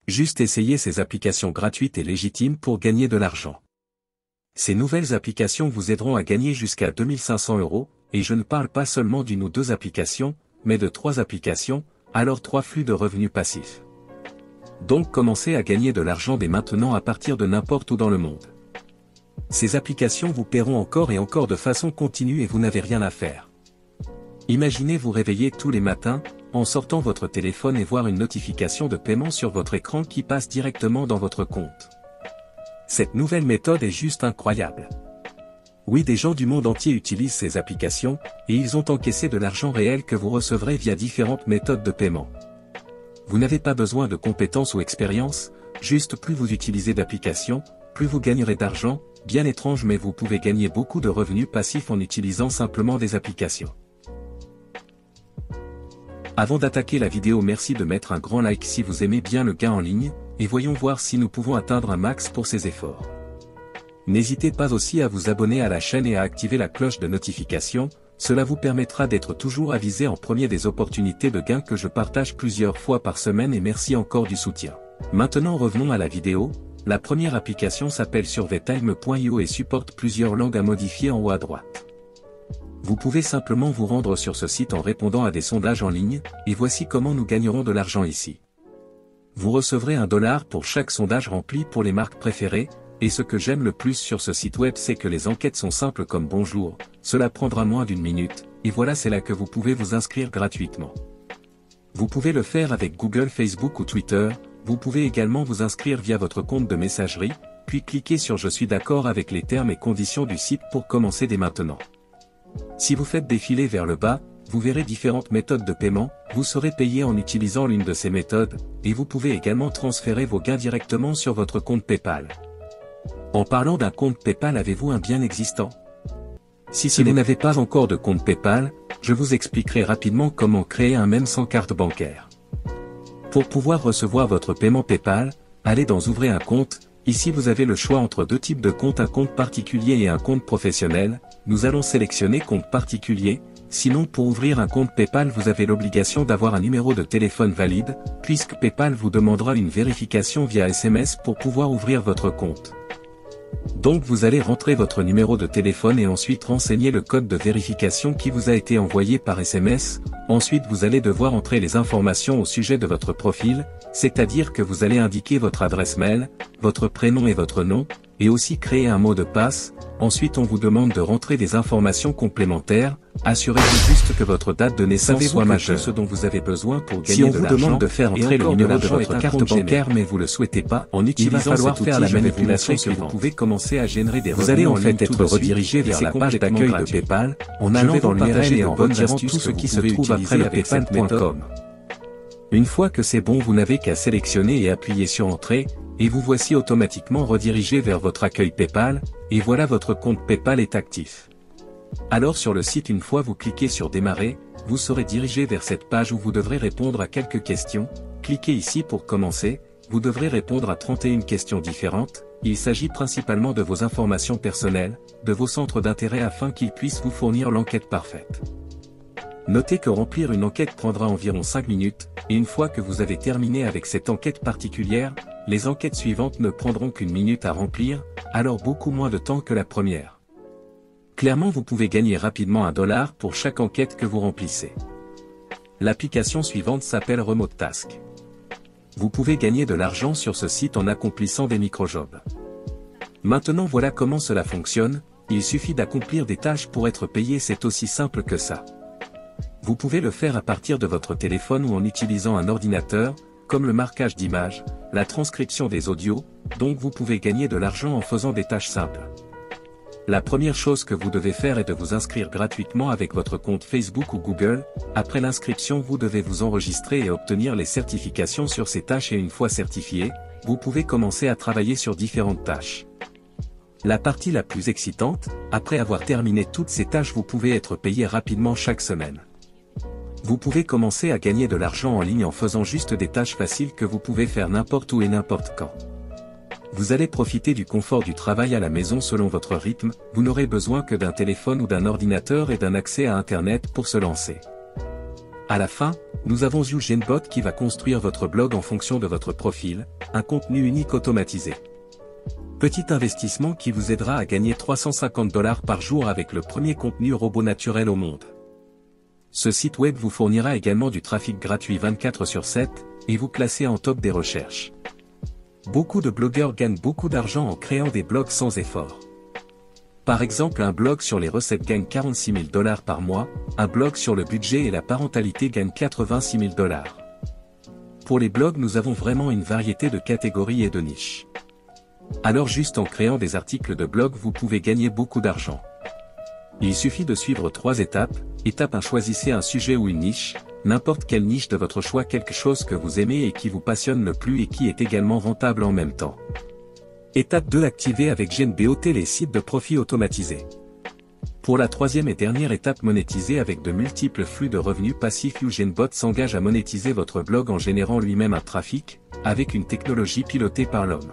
Juste essayez ces applications gratuites et légitimes pour gagner de l'argent. Ces nouvelles applications vous aideront à gagner jusqu'à 2500 €, et je ne parle pas seulement d'une ou deux applications, mais de 3 applications, alors 3 flux de revenus passifs. Donc commencez à gagner de l'argent dès maintenant à partir de n'importe où dans le monde. Ces applications vous paieront encore et encore de façon continue et vous n'avez rien à faire. Imaginez vous réveiller tous les matins, en sortant votre téléphone et voir une notification de paiement sur votre écran qui passe directement dans votre compte. Cette nouvelle méthode est juste incroyable. Oui, des gens du monde entier utilisent ces applications, et ils ont encaissé de l'argent réel que vous recevrez via différentes méthodes de paiement. Vous n'avez pas besoin de compétences ou expérience, juste plus vous utilisez d'applications, plus vous gagnerez d'argent, bien étrange mais vous pouvez gagner beaucoup de revenus passifs en utilisant simplement des applications. Avant d'attaquer la vidéo, merci de mettre un grand like si vous aimez bien le gain en ligne, et voyons voir si nous pouvons atteindre un max pour ces efforts. N'hésitez pas aussi à vous abonner à la chaîne et à activer la cloche de notification, cela vous permettra d'être toujours avisé en premier des opportunités de gain que je partage plusieurs fois par semaine et merci encore du soutien. Maintenant revenons à la vidéo, la première application s'appelle surveytime.io et supporte plusieurs langues à modifier en haut à droite. Vous pouvez simplement vous rendre sur ce site en répondant à des sondages en ligne, et voici comment nous gagnerons de l'argent ici. Vous recevrez $1 pour chaque sondage rempli pour les marques préférées, et ce que j'aime le plus sur ce site web c'est que les enquêtes sont simples comme bonjour, cela prendra moins d'une minute, et voilà c'est là que vous pouvez vous inscrire gratuitement. Vous pouvez le faire avec Google, Facebook ou Twitter, vous pouvez également vous inscrire via votre compte de messagerie, puis cliquez sur je suis d'accord avec les termes et conditions du site pour commencer dès maintenant. Si vous faites défiler vers le bas, vous verrez différentes méthodes de paiement, vous serez payé en utilisant l'une de ces méthodes, et vous pouvez également transférer vos gains directement sur votre compte PayPal. En parlant d'un compte PayPal, avez-vous un bien existant? Si vous n'avez pas encore de compte PayPal, je vous expliquerai rapidement comment créer un même sans carte bancaire. Pour pouvoir recevoir votre paiement PayPal, allez dans Ouvrez un compte, ici vous avez le choix entre deux types de comptes, un compte particulier et un compte professionnel, nous allons sélectionner compte particulier, sinon pour ouvrir un compte PayPal vous avez l'obligation d'avoir un numéro de téléphone valide, puisque PayPal vous demandera une vérification via SMS pour pouvoir ouvrir votre compte. Donc vous allez rentrer votre numéro de téléphone et ensuite renseigner le code de vérification qui vous a été envoyé par SMS, ensuite vous allez devoir entrer les informations au sujet de votre profil, c'est-à-dire que vous allez indiquer votre adresse mail, votre prénom et votre nom, et aussi créer un mot de passe, ensuite on vous demande de rentrer des informations complémentaires, assurez-vous juste que votre date de naissance soit majeure. Ce dont vous avez besoin pour gagner Si on de vous l'argent, demande de faire entrer le numéro de votre carte bancaire mais vous le souhaitez pas, en utilisant il va falloir cet faire outil, la je vais vous manipulation montrer que que vous pouvez commencer à générer des Vous allez en fait tout être de suite, redirigé et vers c'est la page complètement d'accueil de gratuit. PayPal, en Je allant vais dans vous l'URL partager et de en bonnes retirant astuces tout ce que qui vous se pouvez trouve après utiliser le avec cette méthode. paypal.com. Une fois que c'est bon, vous n'avez qu'à sélectionner et appuyer sur Entrée, et vous voici automatiquement redirigé vers votre accueil PayPal, et voilà votre compte PayPal est actif. Alors sur le site, une fois vous cliquez sur Démarrer, vous serez dirigé vers cette page où vous devrez répondre à quelques questions, cliquez ici pour commencer, vous devrez répondre à 31 questions différentes, il s'agit principalement de vos informations personnelles, de vos centres d'intérêt afin qu'ils puissent vous fournir l'enquête parfaite. Notez que remplir une enquête prendra environ 5 minutes, et une fois que vous avez terminé avec cette enquête particulière, les enquêtes suivantes ne prendront qu'1 minute à remplir, alors beaucoup moins de temps que la première. Clairement vous pouvez gagner rapidement $1 pour chaque enquête que vous remplissez. L'application suivante s'appelle Remote Task. Vous pouvez gagner de l'argent sur ce site en accomplissant des micro-jobs. Maintenant voilà comment cela fonctionne, il suffit d'accomplir des tâches pour être payé, c'est aussi simple que ça. Vous pouvez le faire à partir de votre téléphone ou en utilisant un ordinateur, comme le marquage d'images, la transcription des audios, donc vous pouvez gagner de l'argent en faisant des tâches simples. La première chose que vous devez faire est de vous inscrire gratuitement avec votre compte Facebook ou Google, après l'inscription vous devez vous enregistrer et obtenir les certifications sur ces tâches et une fois certifié, vous pouvez commencer à travailler sur différentes tâches. La partie la plus excitante, après avoir terminé toutes ces tâches vous pouvez être payé rapidement chaque semaine. Vous pouvez commencer à gagner de l'argent en ligne en faisant juste des tâches faciles que vous pouvez faire n'importe où et n'importe quand. Vous allez profiter du confort du travail à la maison selon votre rythme, vous n'aurez besoin que d'un téléphone ou d'un ordinateur et d'un accès à Internet pour se lancer. À la fin, nous avons UGenBot qui va construire votre blog en fonction de votre profil, un contenu unique automatisé. Petit investissement qui vous aidera à gagner 350 $ par jour avec le premier contenu robot naturel au monde. Ce site web vous fournira également du trafic gratuit 24/7, et vous classer en top des recherches. Beaucoup de blogueurs gagnent beaucoup d'argent en créant des blogs sans effort. Par exemple, un blog sur les recettes gagne 46 000 $ par mois, un blog sur le budget et la parentalité gagne 86 000 $. Pour les blogs, nous avons vraiment une variété de catégories et de niches. Alors juste en créant des articles de blog, vous pouvez gagner beaucoup d'argent. Il suffit de suivre 3 étapes. Étape 1, choisissez un sujet ou une niche, n'importe quelle niche de votre choix, quelque chose que vous aimez et qui vous passionne le plus et qui est également rentable en même temps. Étape 2, activez avec UGenBot les sites de profit automatisés. Pour la troisième et dernière étape, monétiser avec de multiples flux de revenus passifs. UGenBot s'engage à monétiser votre blog en générant lui-même un trafic, avec une technologie pilotée par l'homme.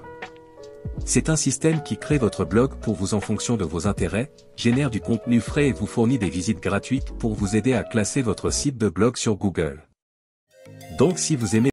C'est un système qui crée votre blog pour vous en fonction de vos intérêts, génère du contenu frais et vous fournit des visites gratuites pour vous aider à classer votre site de blog sur Google. Donc si vous aimez